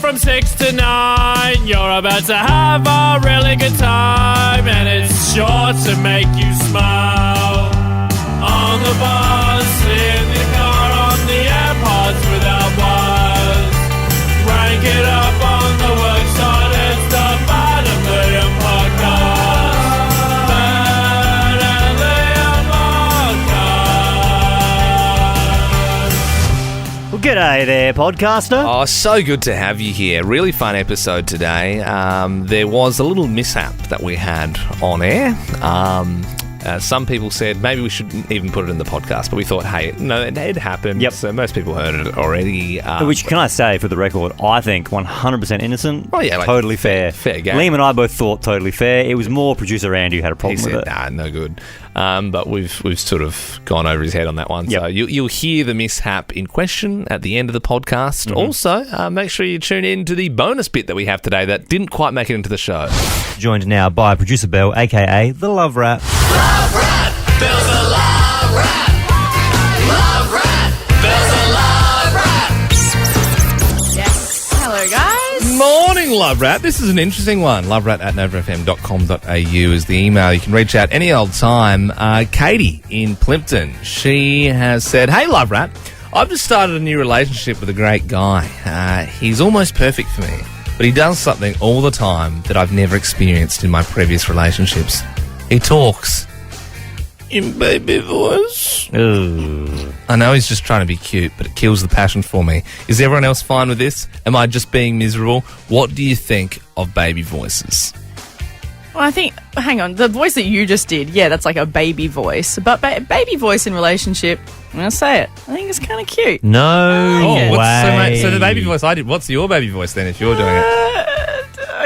from 6 to 9. You're about to have a really good time, and it's sure to make you smile. On the bus, in the car, on the AirPods without wires. Rank it up on the workshop, it's the Bad and Liam podcast. Bad and Liam podcast. Well, g'day there, podcaster. Oh, so good to have you here. Really fun episode today. There was a little mishap that we had on air. Some people said maybe we shouldn't even put it in the podcast, but we thought, hey, no, it happened. Yep. So most people heard it already. Which, can I say, for the record, I think 100% innocent. Oh, yeah, like, totally fair. Fair game. Liam and I both thought totally fair. It was more producer Andy who had a He problem said, with it. nah, no good. But we've sort of gone over his head on that one. Yep. So you'll hear the mishap in question at the end of the podcast. Mm-hmm. Also, make sure you tune in to the bonus bit that we have today that didn't quite make it into the show. Joined now by producer Belle, a.k.a. The Love Rat. Love rat, Bill's a love rat. Love rat, Bill's a love rat. Yes. Hello, guys. Morning, Love Rat. This is an interesting one. loverat@novafm.com.au is the email. You can reach out any old time. Katie in Plimpton, she has said, hey, Love Rat, I've just started a new relationship with a great guy. He's almost perfect for me, but he does something all the time that I've never experienced in my previous relationships. He talks in baby voice. Ooh. I know he's just trying to be cute, but it kills the passion for me. Is everyone else fine with this? Am I just being miserable? What do you think of baby voices? Well, I think, hang on, the voice that you just did, yeah, that's like a baby voice. But baby voice in relationship, I'm going to say it, I think it's kind of cute. No Yeah. way. So the baby voice I did, what's your baby voice then if you're doing it?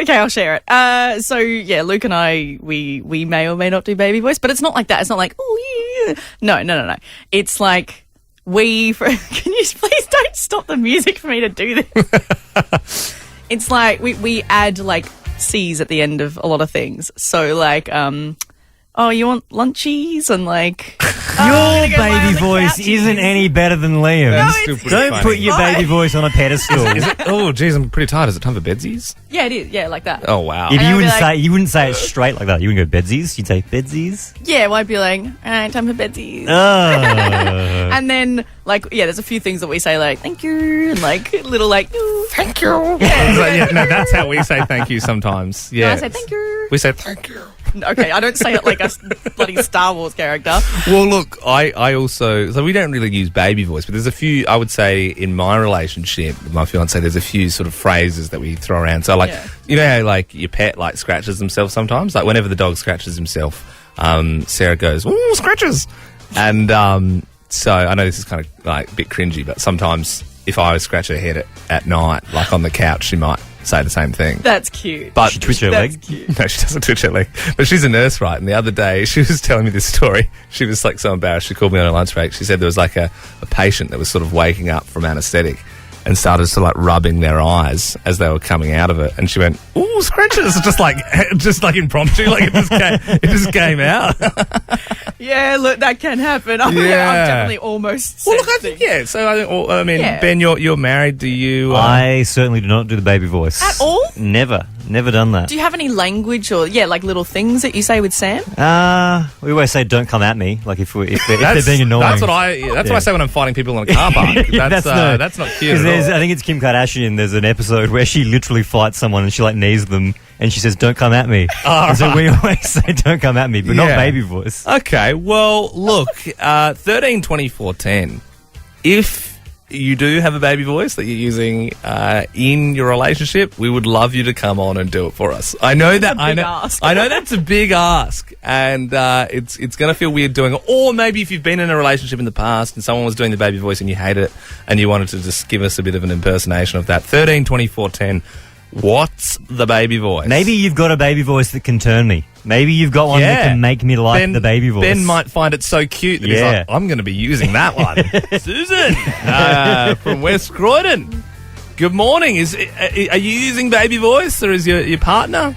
Okay, I'll share it. So, yeah, Luke and I, we may or may not do baby voice, but it's not like that. It's not like, oh, yeah. No. It's like, can you please don't stop the music for me to do this? It's like, we add, like, C's at the end of a lot of things. So, like, oh, you want lunchies? And, like... Your baby voice isn't any better than Liam's. No, still it's pretty Don't funny. put your baby voice on a pedestal. Is it? Oh, geez, I'm pretty tired. Is it time for bedsies? Yeah, it is. Yeah, like that. Oh, wow. If And you I'd be wouldn't say it straight like that. You wouldn't go bedsies. You'd say bedsies. Yeah, well, I'd be like, all right, time for bedsies. Oh. And then, like, yeah, there's a few things that we say, like, thank you, and, like, little, like, Thank you. No, that's how we say thank you sometimes. Yeah. I say thank you. We say thank you. Okay, I don't say it like a bloody Star Wars character. Well, look, I also... So we don't really use baby voice, but there's a few, I would say, in my relationship with my fiancé, there's a few sort of phrases that we throw around. So, like, Yeah. you know how, like, your pet, like, scratches themselves sometimes? Like, whenever the dog scratches himself, Sarah goes, ooh, scratches! And so I know this is kind of, like, a bit cringy, but sometimes if I scratch her head at night, like, on the couch, she might say the same thing. That's cute. But She twitched her That's leg. cute. No, she doesn't twitch her leg. But she's a nurse, right? And the other day, she was telling me this story. She was, like, so embarrassed. She called me on her lunch break. She said there was, like, a patient that was sort of waking up from anaesthetic and started to, like, rubbing their eyes as they were coming out of it. And she went, ooh, scratches. just like impromptu. Like, it just came out. Yeah, look, that can happen. I've definitely almost said Well, look, I think, things. yeah. So, I mean, Yeah. Ben, you're married. Do you... I certainly do not do the baby voice. At all? Never done that. Do you have any language or, yeah, like little things that you say with Sam? We always say don't come at me. Like if they're being annoying. That's what I say when I'm fighting people in a car park. That's not cute at all. I think it's Kim Kardashian. There's an episode where she literally fights someone and she like knees them and she says, "Don't come at me." And so we always say, "Don't come at me," but not Yeah. baby voice. Okay, well, look, 13 24 10. If you do have a baby voice that you're using in your relationship, we would love you to come on and do it for us. I know that. a big ask. I know that's a big ask, and it's going to feel weird doing it. Or maybe if you've been in a relationship in the past and someone was doing the baby voice and you hate it, and you wanted to just give us a bit of an impersonation of that. 13 24 10. What's the baby voice? Maybe you've got a baby voice that can turn me. Maybe you've got one that can make me like the baby voice. Ben might find it so cute that he's like, I'm going to be using that one. Susan from West Croydon. Good morning. Are you using baby voice or is your partner?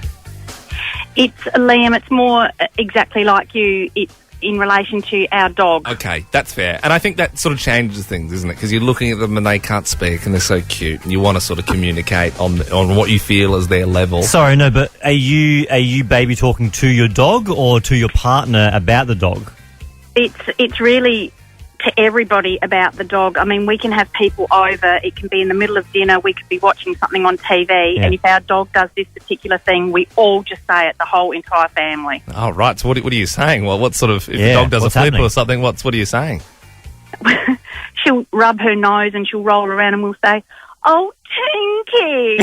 It's Liam. It's more exactly like you. It's in relation to our dog. Okay, that's fair. And I think that sort of changes things, isn't it? Because you're looking at them and they can't speak and they're so cute and you want to sort of communicate on what you feel is their level. Sorry, no, but are you baby talking to your dog or to your partner about the dog? It's really to everybody about the dog. I mean, we can have people over. It can be in the middle of dinner. We could be watching something on TV. Yeah. And if our dog does this particular thing, we all just say it, the whole entire family. Oh, right. So what are you saying? Well, what sort of, if the Yeah, dog does a what's flip happening? or something, what are you saying? She'll rub her nose and she'll roll around and we'll say, "Oh, Tinky."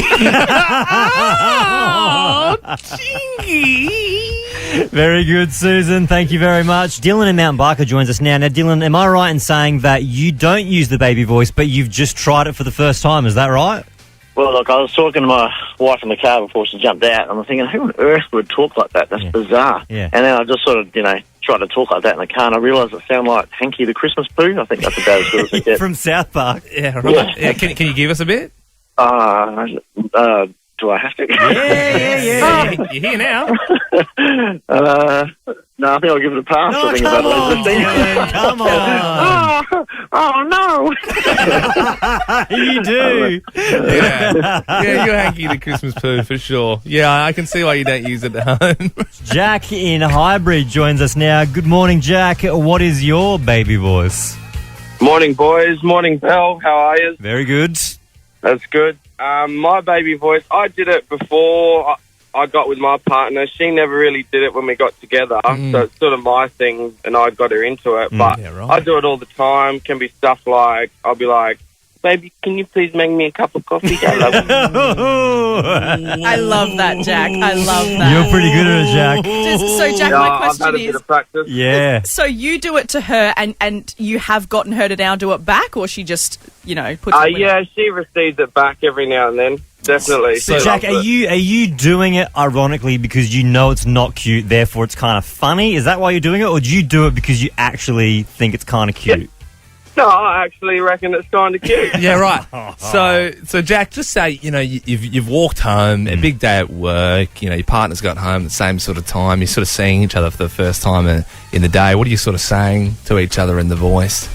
Very good, Susan. Thank you very much. Dylan in Mount Barker joins us now. Now, Dylan, am I right in saying that you don't use the baby voice, but you've just tried it for the first time? Is that right? Well, look, I was talking to my wife in the car before she jumped out, and I'm thinking, who on earth would talk like that? That's bizarre. Yeah. And then I just sort of, tried to talk like that in the car, and I realised it sounded like Hanky the Christmas poo. I think that's about as good as it gets. From South Park. Yeah, right. Yeah. Can you give us a bit? Do I have to? Yeah. You're here now. No, I think I'll give it a pass. No, I think come about on, Dylan, come on. Oh, no. You do. Yeah, you're Hanky the Christmas poo for sure. Yeah, I can see why you don't use it at home. Jack in Highbury joins us now. Good morning, Jack. What is your baby voice? Morning, boys. Morning, Belle. How are you? Very good. That's good. My baby voice, I did it before I got with my partner. She never really did it when we got together, so it's sort of my thing, and I got her into it. But yeah, right. I do it all the time. Can be stuff like, I'll be like, "Baby, can you please make me a cup of coffee? I love you." I love that, Jack. I love that. You're pretty good at it, Jack. So, Jack, my I've had question a bit is, of practice. Yeah. so you do it to her and you have gotten her to now do it back, or she just, puts it with Yeah, she receives it back every now and then. Definitely. So, She Jack, loves are it. you doing it ironically because you know it's not cute, therefore it's kind of funny? Is that why you're doing it, or do you do it because you actually think it's kind of cute? No, I actually reckon it's kind of cute. Yeah, right. So Jack, just say, you've walked home, a big day at work, your partner's got home at the same sort of time, you're sort of seeing each other for the first time in the day. What are you sort of saying to each other in the voice?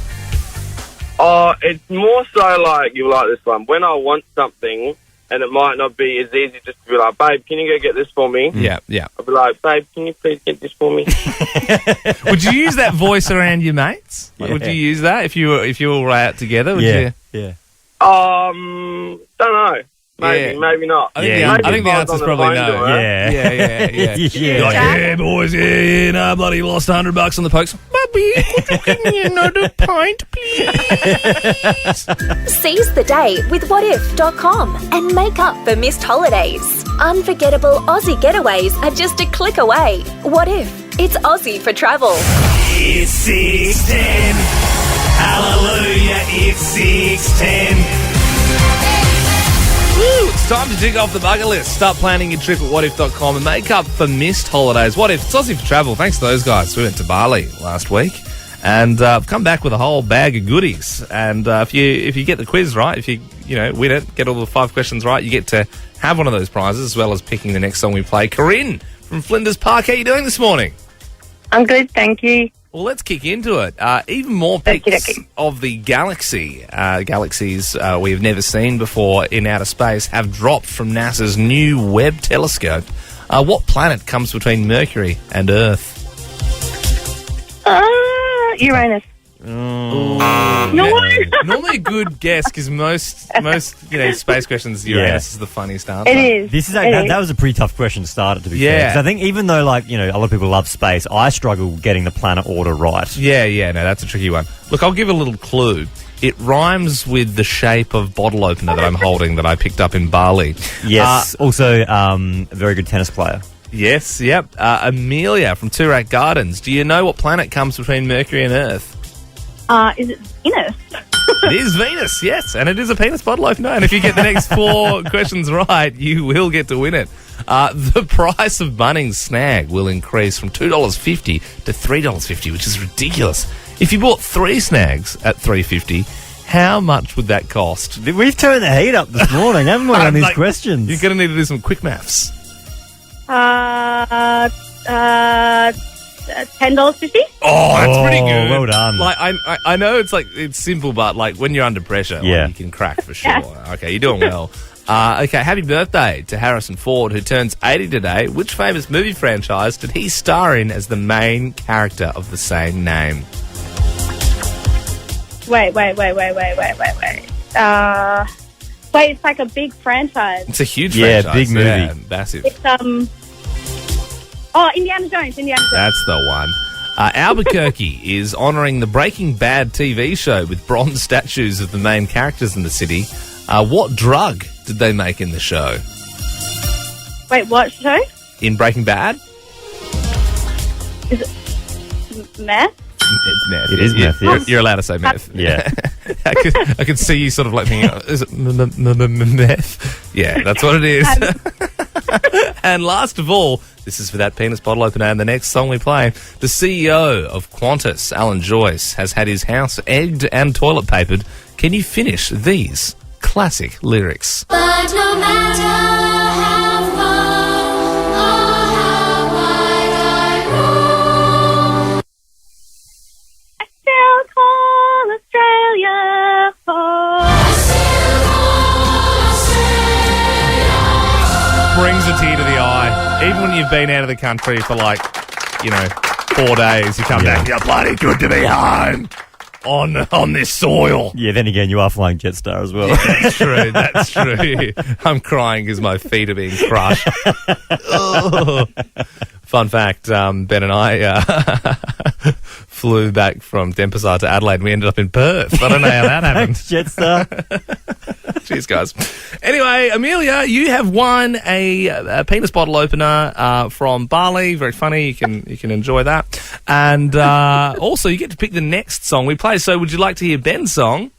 Oh, it's more so like, you like this one. When I want something, and it might not be as easy just to be like, "Babe, can you go get this for me?" Yeah. I'll be like, "Babe, can you please get this for me?" Would you use that voice around your mates? Like, would you use that if you were all out together? Would you? Yeah. Don't know. Maybe, Yeah. maybe not. I think Maybe I think the if I was answer's on probably phone no. to her. Yeah. Yeah. Yeah. Like, yeah, boys, no, bloody lost $100 on the pokes. Bubby, could you give me another pint, please? Seize the day with whatif.com and make up for missed holidays. Unforgettable Aussie getaways are just a click away. What if? It's Aussie for travel. It's 6:10. Hallelujah, it's 6:10. Woo, it's time to dig off the bucket list. Start planning your trip at whatif.com and make up for missed holidays. What if? It's Aussie for travel. Thanks to those guys. We went to Bali last week and I've come back with a whole bag of goodies. And if you get the quiz right, if you win it, get all the 5 questions right, you get to have one of those prizes as well as picking the next song we play. Corinne from Flinders Park, how are you doing this morning? I'm good, thank you. Well, let's kick into it. Even more pics of the galaxies we have never seen before in outer space have dropped from NASA's new Webb telescope. What planet comes between Mercury and Earth? Uranus. Normally a good guess because most space questions Uranus is the funniest answer. It is. This is that was a pretty tough question to start it, to be fair. 'Cause I think even though a lot of people love space, I struggle getting the planet order right. Yeah, no, that's a tricky one. Look, I'll give a little clue. It rhymes with the shape of bottle opener that I'm holding that I picked up in Bali. Yes. Also, a very good tennis player. Yes, yep. Amelia from Toorak Gardens. Do you know what planet comes between Mercury and Earth? Is it Venus? It is Venus, yes, and it is a penis bottle opener. And if you get the next 4 questions right, you will get to win it. The price of Bunnings snag will increase from $2.50 to $3.50, which is ridiculous. If you bought 3 snags at $3.50, how much would that cost? We've turned the heat up this morning, haven't we, on these questions? You're going to need to do some quick maths. $10.50. Oh, that's pretty Oh, good. well done. Like I know it's simple, but like when you're under pressure, like, Yeah. you can crack for sure. Okay, you're doing well. Okay, happy birthday to Harrison Ford, who turns 80 today. Which famous movie franchise did he star in as the main character of the same name? Wait. Wait, it's like a big franchise. It's a huge Yeah, franchise. big movie. Yeah, massive. It's Indiana Jones. That's the one. Albuquerque is honouring the Breaking Bad TV show with bronze statues of the main characters in the city. What drug did they make in the show? Wait, what show? In Breaking Bad? Is it meth? It's meth. It is meth, yes. You're allowed to say meth. Yeah. I could see you sort of like thinking, is it meth? Yeah, that's what it is. And last of all, this is for that penis bottle opener and the next song we play. The CEO of Qantas, Alan Joyce, has had his house egged and toilet papered. Can you finish these classic lyrics? But no matter how far or how wide I roam, I still call Australia home. Brings a tear to the eye. Even when you've been out of the country for 4 days, you come back, you're bloody good to be home on this soil. Yeah, then again, you are flying Jetstar as well. That's true. I'm crying because my feet are being crushed. Ugh. Fun fact, Ben and I flew back from Denpasar to Adelaide and we ended up in Perth. I don't know how that happened. Jetstar. Cheers, guys. Anyway, Amelia, you have won a penis bottle opener from Bali. Very funny. You can enjoy that. And also, you get to pick the next song we play. So would you like to hear Ben's song?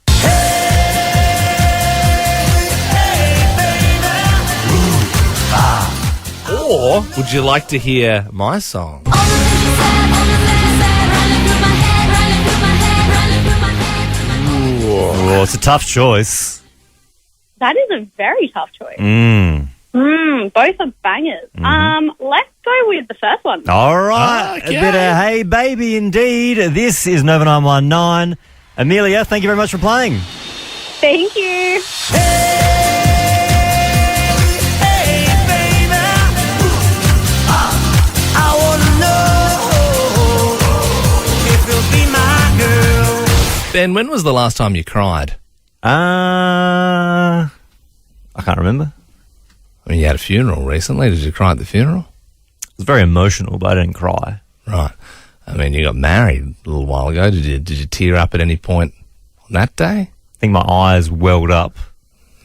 Or would you like to hear my song? Oh, it's a tough choice. That is a very tough choice. Mm. Both are bangers. Let's go with the first one. All right. Okay. A bit of Hey Baby indeed. This is Nova 919. Amelia, thank you very much for playing. Thank you. Ben, when was the last time you cried? I can't remember. I mean, you had a funeral recently. Did you cry at the funeral? It was very emotional, but I didn't cry. Right. I mean, you got married a little while ago. Did you tear up at any point on that day? I think my eyes welled up.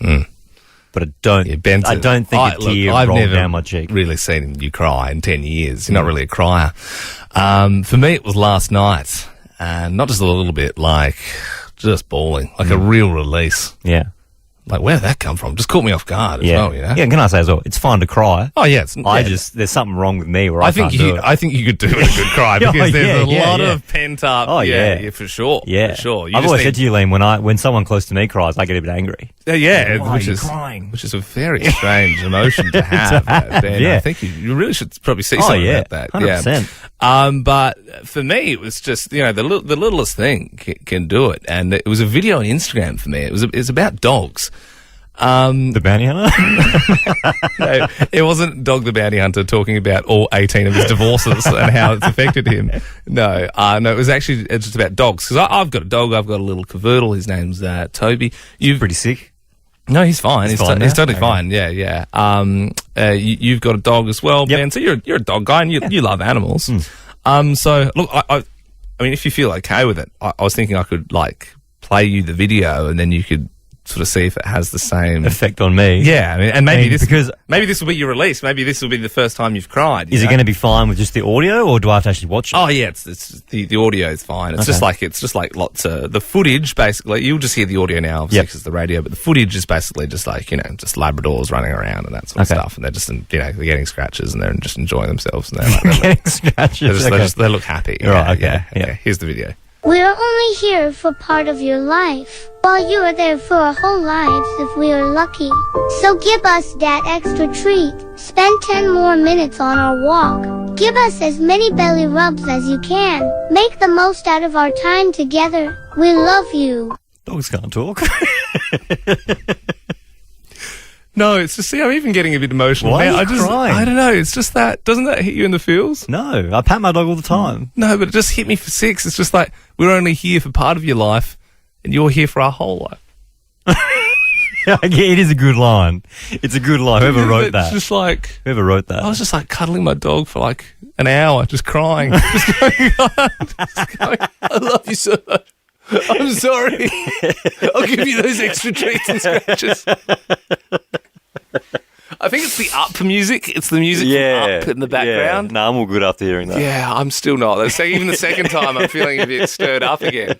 But I don't think a tear I've rolled never down my cheek. really seen you cry in 10 years. You're not really a crier. For me, it was last night. And not just a little bit, like just bawling, like a real release. Yeah. Like, where did that come from? Just caught me off guard as Yeah. well, you know? Yeah, can I say as well, it's fine to cry. Oh, yeah. There's something wrong with me where I think can't do it. I think you could do it a good cry because Oh, there's a yeah, lot yeah. of pent up. Oh, yeah. for sure. Yeah. For sure. I've always said to you, Liam, when someone close to me cries, I get a bit angry. Yeah, Why which are you is crying? which is a very strange emotion to have. Ben. Yeah. I think you really should probably see Oh, something yeah. about that. 100%. Yeah. But for me, it was just the littlest thing can do it, and it was a video on Instagram for me. It's about dogs. The bounty hunter? No, it wasn't Dog the Bounty Hunter talking about all 18 of his divorces and how it's affected him. No, it was actually just about dogs. Because I've got a dog. I've got a little cavoodle. His name's Toby. Pretty sick. No, he's fine. He's fine now? totally Okay. fine. Yeah. You've got a dog as well, Yep. Ben. So you're a dog guy and you love animals. So look, I mean, if you feel okay with it, I was thinking I could play you the video and then you could sort of see if it has the same Effect on me. Yeah, I mean, and maybe because this will be your release. Maybe this will be the first time you've cried. is it going to be fine with just the audio, or do I have to actually watch it? Oh yeah, it's the audio is fine. It's just like lots of the footage. Basically, you'll just hear the audio now, obviously, because it's the radio. But the footage is basically just just Labradors running around and that sort of stuff, and they're just they're getting scratches and they're just enjoying themselves. And they're Getting scratches. they look happy. Right, okay, Yeah. yeah. Here's the video. We're only here for part of your life, while you are there for our whole lives if we are lucky. So give us that extra treat. Spend 10 more minutes on our walk. Give us as many belly rubs as you can. Make the most out of our time together. We love you. Dogs can't talk. No, it's just, see, I'm even getting a bit emotional. Why now. are you crying? I don't know. It's just that, doesn't that hit you in the feels? No, I pat my dog all the time. No, but it just hit me for 6. It's just like, we're only here for part of your life, and you're here for our whole life. Yeah, it is a good line. It's a good line. Whoever wrote that. It's just like, Whoever wrote that. I was just like cuddling my dog for like an hour, just crying. just going, I love you so much. I'm sorry. I'll give you those extra treats and scratches. I think it's the Up music. It's the music from Up in the background. Yeah. No, I'm all good after hearing that. Yeah, I'm still not. So even the second time, I'm feeling a bit stirred up again.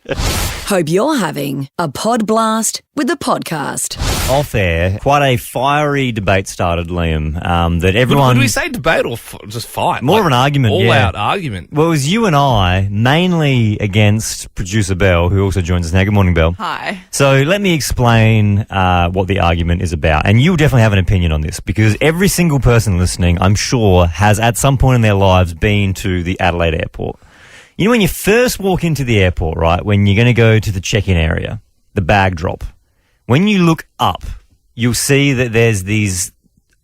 Hope you're having a pod blast with the podcast. Off air, quite a fiery debate started, Liam, that everyone... Would we say debate or just fight? More of an argument, all-out argument. Well, it was you and I, mainly against producer Belle, who also joins us now. Good morning, Belle. Hi. So let me explain what the argument is about. And you definitely have an opinion on this, because every single person listening, I'm sure, has at some point in their lives been to the Adelaide airport. You know, when you first walk into the airport, right, when you're going to go to the check-in area, the bag drop, when you look up, you'll see that there's these,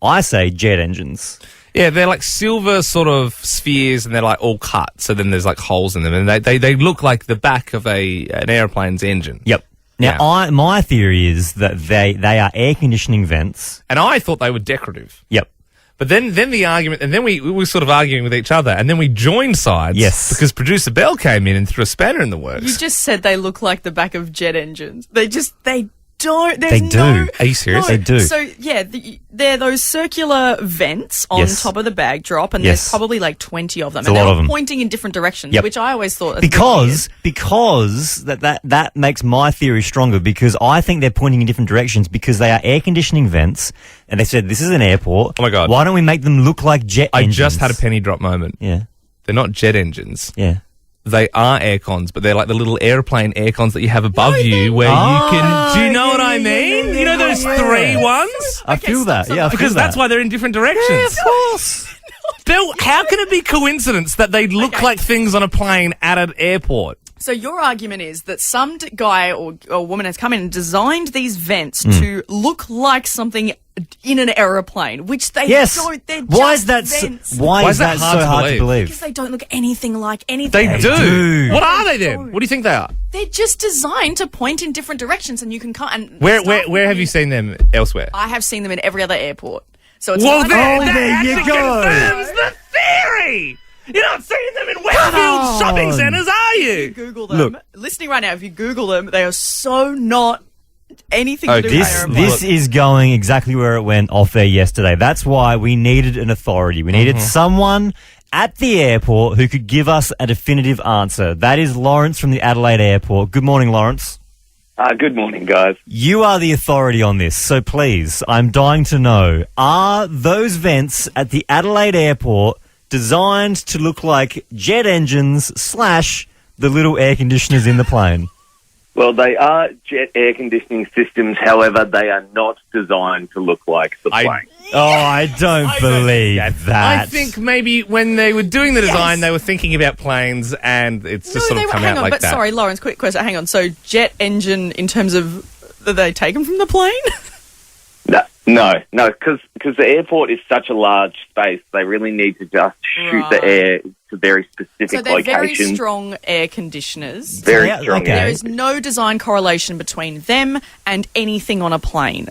I say, jet engines. Yeah, they're like silver sort of spheres, and they're like all cut. So then there's like holes in them, and they look like the back of an airplane's engine. Yep. Now, my theory is that they are air conditioning vents. And I thought they were decorative. Yep. But then the argument, and then we were sort of arguing with each other, and then we joined sides. Yes. Because producer Belle came in and threw a spanner in the works. You just said they look like the back of jet engines. They don't. They do. Are you serious? They do. So, yeah, they're those circular vents on top of the bag drop, and there's probably like 20 of them. There's and a lot they're of all them. pointing in different directions, Yep. which I always thought... Because that makes my theory stronger, because I think they're pointing in different directions because they are air conditioning vents, and they said, this is an airport. Oh, my God. Why don't we make them look like jet engines? I just had a penny drop moment. Yeah. They're not jet engines. Yeah. They are aircons, but they're like the little airplane aircons that you have above you where you can... Do you know what I mean? You know those 3 ones? I feel that. Yeah, I feel Because that. that's why they're in different directions. Yeah, of course. Bill, how can it be coincidence that they look like things on a plane at an airport? So your argument is that some guy or woman has come in and designed these vents to look like something in an aeroplane, which they don't. They're Why just is that? vents. Why is that so hard to believe? Because they don't look anything like anything. They do. What are they don't. then? What do you think they are? They're just designed to point in different directions, and you can come. And Where have you seen them elsewhere? I have seen them in every other airport. So it's Well, like there you go. Confirms the theory. You're not seeing them in Westfield shopping centres, are you? Google them. Listening right now, if you Google them, they are so not anything to do with airplanes. This is going exactly where it went off air yesterday. That's why we needed an authority. We needed someone at the airport who could give us a definitive answer. That is Lawrence from the Adelaide airport. Good morning, Lawrence. Good morning, guys. You are the authority on this, so please, I'm dying to know, are those vents at the Adelaide airport designed to look like jet engines / the little air conditioners in the plane? Well, they are jet air conditioning systems. However, they are not designed to look like the plane. I don't believe that. I think maybe when they were doing the design, they were thinking about planes, and it's just sort of come out like that. Sorry, Lawrence, quick question. Hang on. So jet engine in terms of, are they taken from the plane? No, because the airport is such a large space, they really need to just shoot the air to very specific So they're locations. very strong air conditioners. Very strong. okay. There is no design correlation between them and anything on a plane.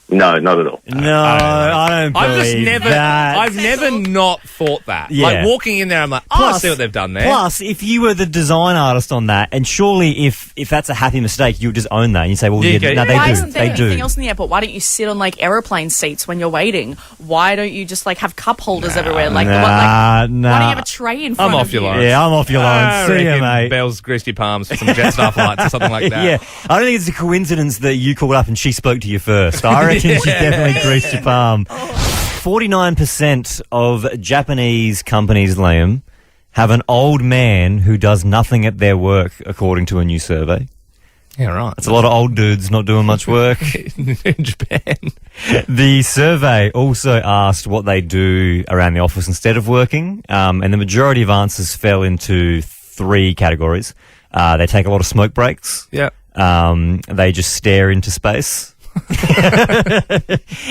No, not at all. No, I don't believe that. I've never not thought that. Yeah. Like walking in there, I'm like, I see what they've done there. Plus, if you were the design artist on that, and surely if that's a happy mistake, you would just own that. And you say, well, no, they Why do. isn't there They anything do. else in the airport? Why don't you sit on like aeroplane seats when you're waiting? Why don't you just like have cup holders everywhere? Like, why don't you have a tray in front I'm of off your you? line. Yeah, I'm off your line. See you, mate. Bells greased your palms for some Jetstar flights or something like that. Yeah, I don't think it's a coincidence that you called up and she spoke to you first. I reckon she definitely greased your palm. 49% of Japanese companies, Liam, have an old man who does nothing at their work, according to a new survey. Yeah, right. It's a lot of old dudes not doing much work. In Japan. The survey also asked what they do around the office instead of working, and the majority of answers fell into 3 categories. They take a lot of smoke breaks. Yeah. They just stare into space.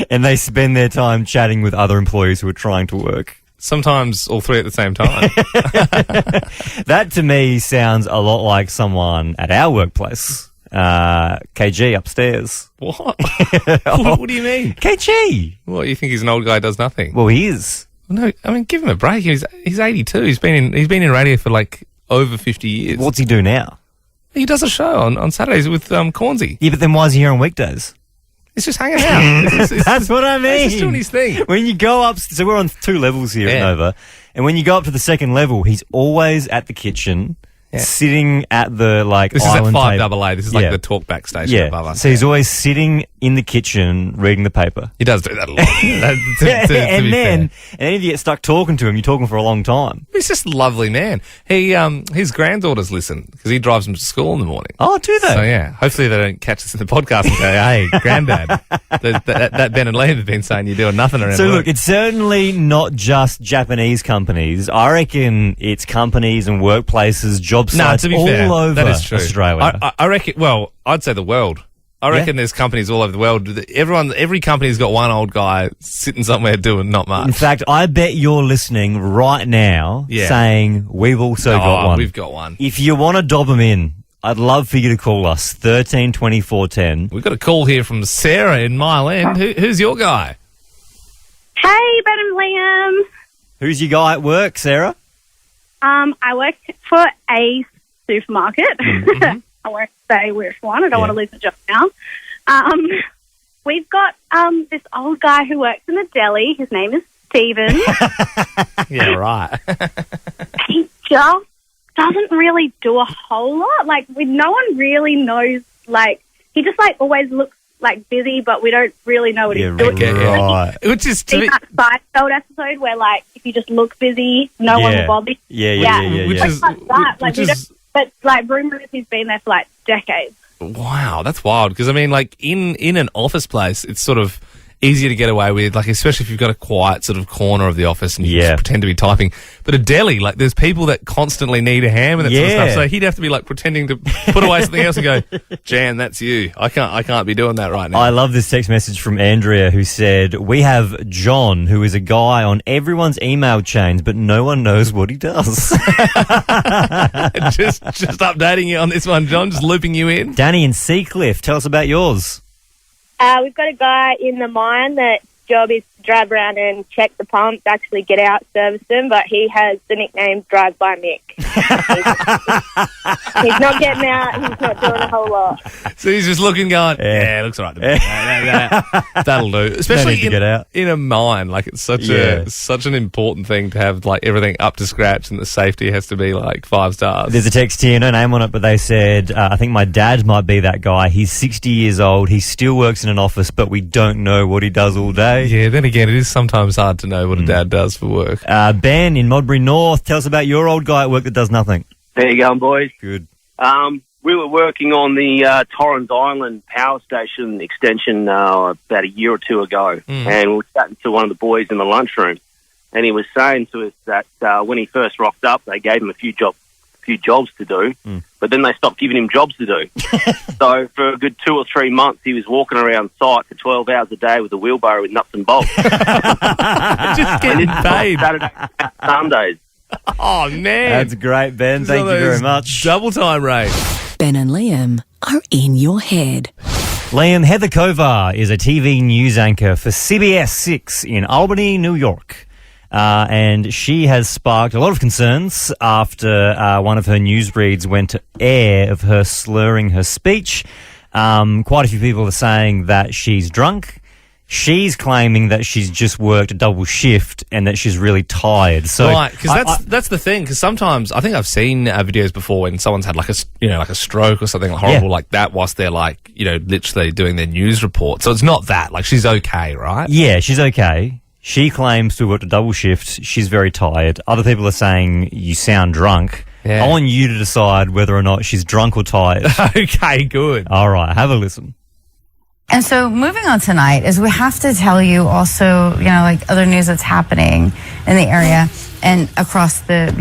And they spend their time chatting with other employees who are trying to work. Sometimes all 3 at the same time. That to me sounds a lot like someone at our workplace. KG upstairs. What? What do you mean? KG. What, you think he's an old guy who does nothing? Well, he is. No, I mean, give him a break. He's 82. He's been in radio for like over 50 years. What's he do now? He does a show on Saturdays with Cornsey. Yeah, but then why is he here on weekdays? He's just hanging out. That's what I mean. He's just doing his thing. When you go up, so we're on 2 levels here at Nova, and when you go up to the 2nd level, he's always at the kitchen, sitting at the This island is at table. 5AA. This is like the talkback station Yeah, above us. so he's always sitting in the kitchen reading the paper. He does do that a lot. To be fair. And then if you get stuck talking to him, you're talking for a long time. He's just a lovely man. He his granddaughters listen because he drives them to school in the morning. Oh, do they? So yeah, hopefully they don't catch us in the podcast and go, "Hey, granddad, that Ben and Liam have been saying you're doing nothing around." So work. look, it's certainly not just Japanese companies. I reckon it's companies and workplaces, job sites to be all fair, over that is true. Australia. I reckon. Well, I'd say the world. I reckon there's companies all over the world. Every company's got one old guy sitting somewhere doing not much. In fact, I bet you're listening right now saying we've also got one. We've got one. If you want to dob them in, I'd love for you to call us, 13 24 10. We've got a call here from Sarah in Mile End. Who's your guy? Hey, Ben and Liam. Who's your guy at work, Sarah? I work for a supermarket. Mm-hmm. I won't say which one. I don't want to lose it just now. We've got this old guy who works in the deli. His name is Stephen. Yeah, right. He just doesn't really do a whole lot. Like, no one really knows. Like, he just always looks busy, but we don't really know what he's doing. Right. Which is Seen that Seinfeld episode where if you just look busy, no one will bother you. Yeah. Which is that. But rumours he's been there for decades. Wow, that's wild. Because I mean, in an office place, it's sort of easier to get away with, especially if you've got a quiet sort of corner of the office and you just pretend to be typing. But a deli, there's people that constantly need a ham and that sort of stuff. So he'd have to be pretending to put away something else and go, Jan, that's you. I can't be doing that right now. I love this text message from Andrea who said, we have John, who is a guy on everyone's email chains, but no one knows what he does. just updating you on this one, John, just looping you in. Danny in Seacliff, tell us about yours. We've got a guy in the mine that job is to drive around and check the pumps, actually get out, service them, but he has the nickname Drive By Mick. He's not getting out, he's not doing a whole lot. So he's just looking, going, it looks all right to me. That'll do. Especially in a mine, it's such an important thing to have everything up to scratch, and the safety has to be 5 stars. There's a text here, no name on it, but they said, I think my dad might be that guy. He's 60 years old. He still works in an office, but we don't know what he does all day. Yeah, then again, it is sometimes hard to know what a dad does for work. Ben in Modbury North, tell us about your old guy at work that does nothing. There you go, boys. Good. We were working on the Torrens Island power station extension about a year or two ago, and we were chatting to one of the boys in the lunchroom, and he was saying to us that when he first rocked up, they gave him a few jobs to do, but then they stopped giving him jobs to do. So for a good 2 or 3 months, he was walking around site for 12 hours a day with a wheelbarrow with nuts and bolts. Just getting paid. Saturdays and Sundays. Oh, man. That's great, Ben. Thank you very much. Double time rate. Ben and Liam are in your head. Liam, Heather Kovar is a TV news anchor for CBS 6 in Albany, New York. And she has sparked a lot of concerns after one of her news reads went to air of her slurring her speech. Quite a few people are saying that she's drunk. She's claiming that she's just worked a double shift and that she's really tired. So, right, because that's the thing. Because sometimes I think I've seen videos before when someone's had a stroke or something horrible like that whilst they're literally doing their news report. So it's not that she's okay, right? Yeah, she's okay. She claims to have worked a double shift. She's very tired. Other people are saying you sound drunk. Yeah. I want you to decide whether or not she's drunk or tired. Okay, good. All right, have a listen. And so moving on tonight is we have to tell you also, like other news that's happening in the area and across the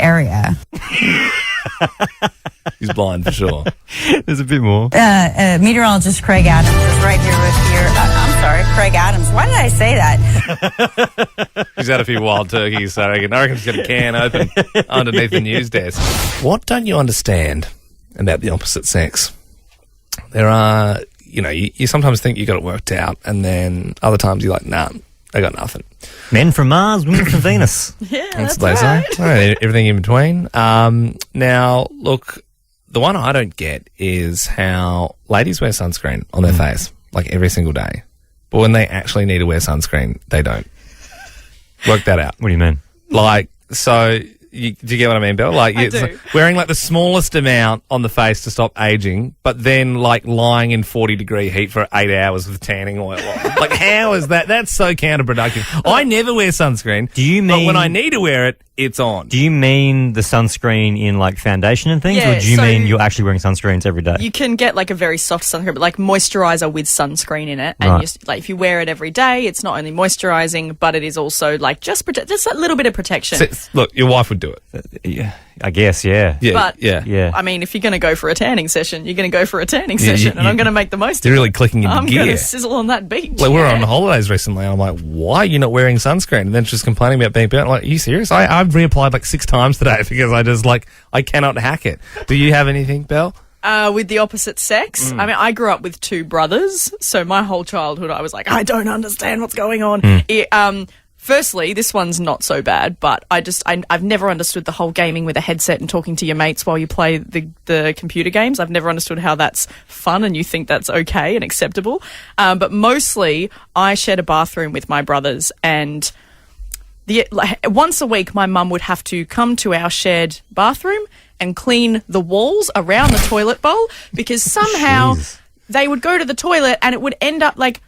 area. He's blind for sure. There's a bit more. Meteorologist Craig Adams is right here with I'm sorry, Craig Adams. Why did I say that? He's had a few wild turkeys, so I reckon he's got a can open underneath the news desk. What don't you understand about the opposite sex? There are, you sometimes think you got it worked out, and then other times you're like, nah, I got nothing. Men from Mars, women from Venus. Yeah, that's what they say. All right, everything in between. Now, look, the one I don't get is how ladies wear sunscreen on their face, like every single day. But when they actually need to wear sunscreen, they don't. Work that out. What do you mean? Like, so... do you get what I mean, Bill? Like, I it's do. like wearing like the smallest amount on the face to stop aging, but then like lying in 40-degree heat for 8 hours with tanning oil on. Like, how is that? That's so counterproductive. I never wear sunscreen. Do you mean? But when I need to wear it, it's on. Do you mean the sunscreen in like foundation and things, Yeah, or do you so- mean you're actually wearing sunscreens every day? You can get like a very soft sunscreen, but like moisturizer with sunscreen in it. And Right. like if you wear it every day, it's not only moisturizing, but it is also like just a little bit of protection. Look, your wife would do it. Yeah, I guess. Yeah. But Yeah. I mean, if you're going to go for a tanning session, you're going to go for a tanning Yeah, session, and I'm going to make the most You're of it. really clicking into I'm gear. going to sizzle on that beach. Like, we were yeah. on holidays recently, and I'm like, why are you not wearing sunscreen? And then she's complaining about being burnt. I'm like, are you serious? I've reapplied like 6 times today because I cannot hack it. Do you have anything, Belle? With the opposite sex. I mean, I grew up with 2 brothers, so my whole childhood I was like, I don't understand what's going on. Firstly, this one's not so bad, but I've never understood the whole gaming with a headset and talking to your mates while you play the computer games. I've never understood how that's fun and you think that's okay and acceptable. But mostly, I shared a bathroom with my brothers, and once a week, my mum would have to come to our shared bathroom and clean the walls around the toilet bowl because somehow they would go to the toilet and it would end up like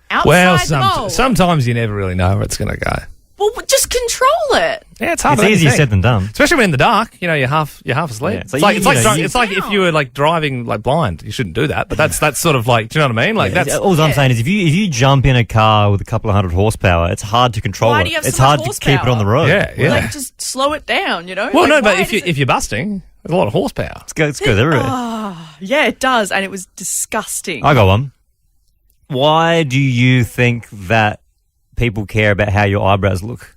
outside the bowl. Sometimes you never really know where it's going to go. Well, just control it. Yeah, it's hard. It's easier said than done. Especially when in the dark. You're half asleep. Yeah, It's like if you were like driving like blind. You shouldn't do that. But that's sort of like, do you know what I mean? Like that's all I'm saying is if you jump in a car with a couple of hundred horsepower, it's hard to control Why it. do you have It's so much hard to keep it on the road. Yeah. Like, just slow it down, you know? Well, Like, no, but why if you're busting, there's a lot of horsepower. It goes everywhere. Yeah, it does, and it was disgusting. I got one. Why do you think that people care about how your eyebrows look?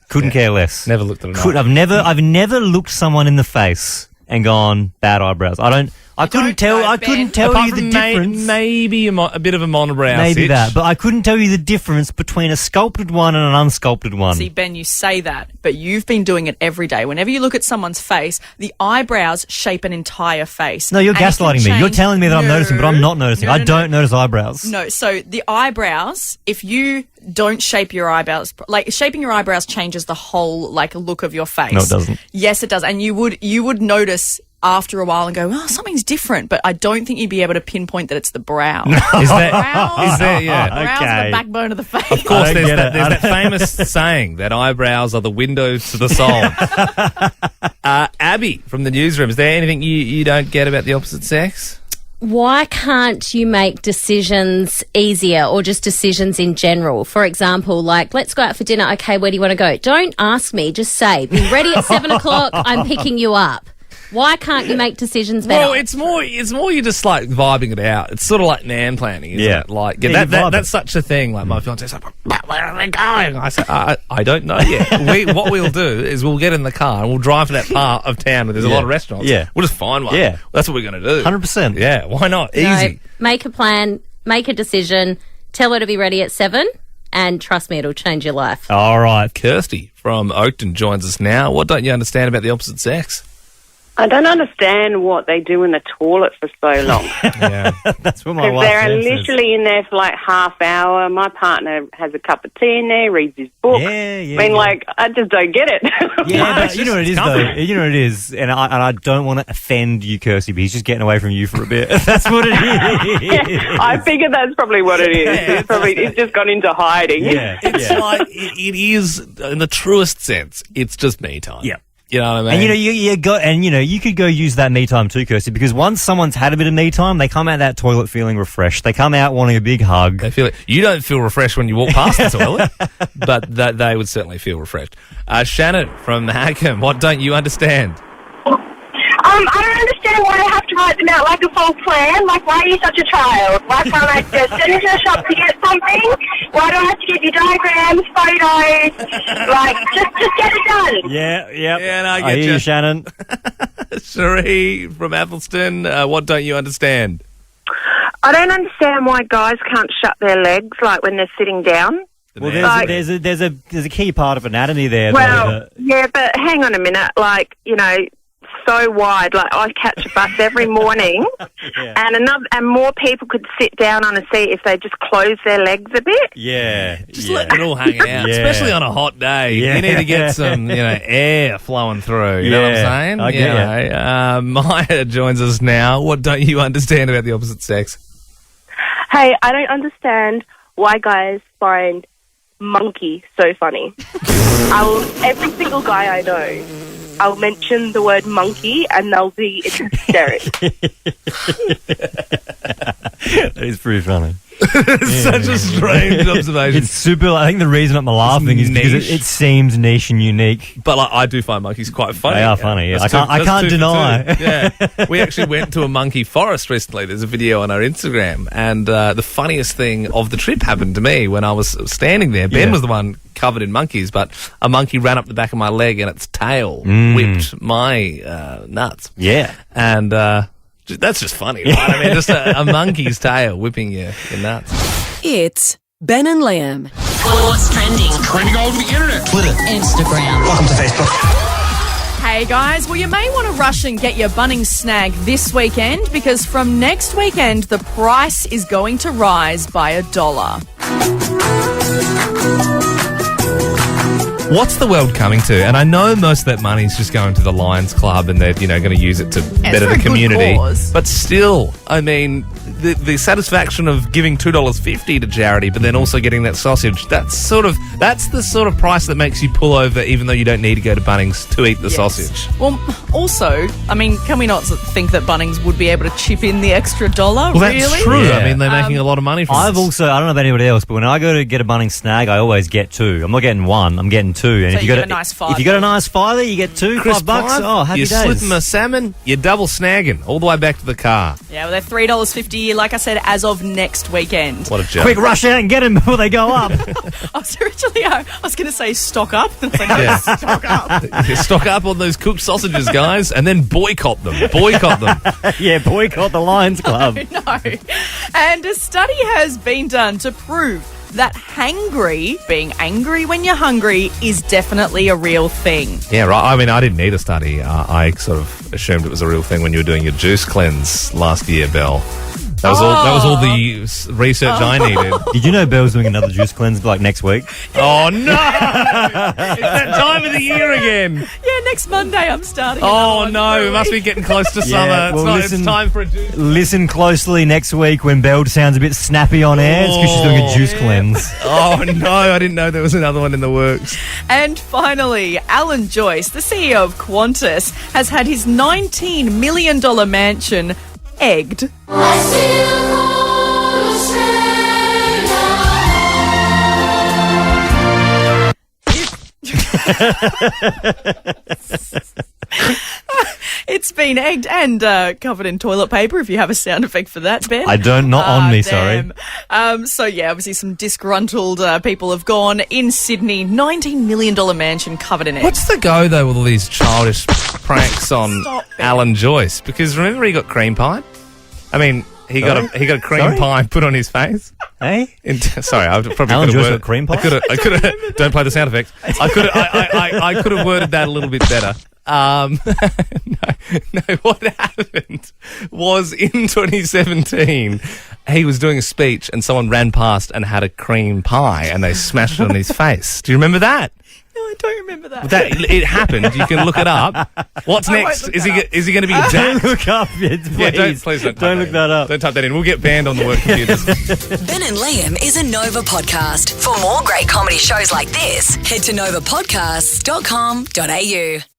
Couldn't care less. Never looked at it. I've never looked someone in the face and gone bad eyebrows. I couldn't tell Apart you the from difference. Maybe a bit of a monobrow. Maybe sitch. that, but I couldn't tell you the difference between a sculpted one and an unsculpted one. See, Ben, you say that, but you've been doing it every day. Whenever you look at someone's face, the eyebrows shape an entire face. No, you're And it can gaslighting me. You're change- telling me that I'm No. noticing, but I'm not noticing. No, I no, don't notice eyebrows. No, so the eyebrows, if you don't shape your eyebrows, like shaping your eyebrows changes the whole like look of your face. No, it doesn't. Yes, it does. And you would notice after a while and go, oh, something's different, but I don't think you'd be able to pinpoint that it's the brow. Is that yeah? Brows are the backbone of the face. Of course, there's that famous saying that eyebrows are the windows to the soul. Abby from the newsroom, is there anything you don't get about the opposite sex? Why can't you make decisions easier or just decisions in general? For example, like, let's go out for dinner. Okay, where do you want to go? Don't ask me. Just say, be ready at 7 o'clock. I'm picking you up. Why can't you make decisions better? Well, it's more you just like vibing it out. It's sort of like man planning, isn't it? Like that's such a thing. Like my fiance's like, where are we going? I say, I don't know yet. What we'll do is we'll get in the car and we'll drive to that part of town where there's a lot of restaurants. Yeah. We'll just find one. Yeah. That's what we're going to do. 100%. Yeah, why not? No, Easy. make a plan, make a decision, tell her to be ready at 7, and trust me, it'll change your life. All right. Kirsty from Oakton joins us now. What don't you understand about the opposite sex? I don't understand what they do in the toilet for so long. Yeah, that's what my Because wife they're says. literally in there for like half hour. My partner has a cup of tea in there, reads his book. Like, I just don't get it. Yeah, but you know what it is, though. You know what it is, and I don't want to offend you, Kirsty, but he's just getting away from you for a bit. That's what it is. I figure that's probably what it is. It's just gone into hiding. It's like it is in the truest sense. It's just me time. Yeah. You know what I mean? And you could go use that me time too, Kirsty, because once someone's had a bit of me time, they come out that toilet feeling refreshed. They come out wanting a big hug. They feel it. You don't feel refreshed when you walk past the toilet, but they would certainly feel refreshed. Shannon from Hackham, what don't you understand? I don't understand why I have to write them out like a full plan. Like, why are you such a child? Why can't I just sit into the shop to get something? Why do I have to give you diagrams, photos? Like, just get it done. Yeah, Yeah, no, I get hear you. you, Shannon. Cherie from Athelston, what don't you understand? I don't understand why guys can't shut their legs like when they're sitting down. Well, there's a key part of anatomy there. Well, yeah, but hang on a minute. Like, so wide. Like, I catch a bus every morning, and more people could sit down on a seat if they just close their legs a bit. Yeah, just let it all hang out, especially on a hot day. Yeah. You need to get some, air flowing through. You know what I'm saying? I get Maya joins us now. What don't you understand about the opposite sex? Hey, I don't understand why guys find monkey so funny. Every single guy I know, I'll mention the word monkey and they'll be in hysterics. That is pretty funny. It's such a strange observation. It's super. I think the reason I'm laughing is because it seems niche and unique. But I do find monkeys quite funny. They are funny. Yeah. That's I can't two for deny. two. Yeah, we actually went to a monkey forest recently. There's a video on our Instagram, and the funniest thing of the trip happened to me when I was standing there. Ben was the one covered in monkeys, but a monkey ran up the back of my leg and its tail whipped my nuts. Yeah, and. That's just funny, right? I mean, just a monkey's tail whipping your nuts. It's Ben and Liam. What's trending? Trending all over the internet. Twitter. Instagram. Welcome to Facebook. Hey guys, well you may want to rush and get your Bunnings snag this weekend because from next weekend the price is going to rise by $1. What's the world coming to? And I know most of that money's just going to the Lions Club and they're, going to use it to better the community. But still, I mean, the satisfaction of giving $2.50 to charity, but then also getting that sausage, that's the sort of price that makes you pull over even though you don't need to go to Bunnings to eat the sausage. Well, also, I mean, can we not think that Bunnings would be able to chip in the extra $1? Well, really? that's true. Yeah. I mean, they're making a lot of money from I this. don't know about anybody else, but when I go to get a Bunnings snag, I always get two. I'm not getting one, I'm getting two. And So if you you get got a nice fiver. if you got a nice fiver, you get two. Crisp $5. Oh, happy you days. slip them a salmon, you double snagging all the way back to the car. Yeah, well, they're $3.50, like I said, as of next weekend. What a joke. Quick, rush out and get them before they go up. I was going to say stock up. It's like, no, Yeah. stock up. Stock up on those cooked sausages, guys, and then boycott them. Boycott them. Yeah, boycott the Lions Club. No. And a study has been done to prove that hangry, being angry when you're hungry, is definitely a real thing. Yeah, right. I mean, I didn't need a study. I sort of assumed it was a real thing when you were doing your juice cleanse last year, Belle. That was all the research I needed. Did you know Belle's doing another juice cleanse like next week? Oh no! It's that time of the year again. Yeah, next Monday I'm starting. Oh no, we must be getting close to summer. It's time for a juice. Listen closely next week when Belle sounds a bit snappy on air. It's because she's doing a juice cleanse. Oh no, I didn't know there was another one in the works. And finally, Alan Joyce, the CEO of Qantas, has had his $19 million mansion egged. It's been egged and covered in toilet paper, if you have a sound effect for that, Ben. I don't, not on me, sorry. So, yeah, obviously some disgruntled people have gone in Sydney. $19 million mansion covered in eggs. What's the go, though, with all these childish pranks on Alan Joyce? Because remember he got cream pie? I mean, he got a cream pie put on his face. Hey? Sorry, I probably Alan could have Joyce got cream pie? I could have. Don't play the sound effects. I could have worded that a little bit better. No, what happened was in 2017, he was doing a speech and someone ran past and had a cream pie and they smashed it on his face. Do you remember that? No, I don't remember that. It happened. You can look it up. What's next? Is he going to be Don't jacked? look up it, please. Yeah, please don't. Don't look that up. Don't type that in. We'll get banned on the work computers. Ben and Liam is a Nova podcast. For more great comedy shows like this, head to novapodcasts.com.au.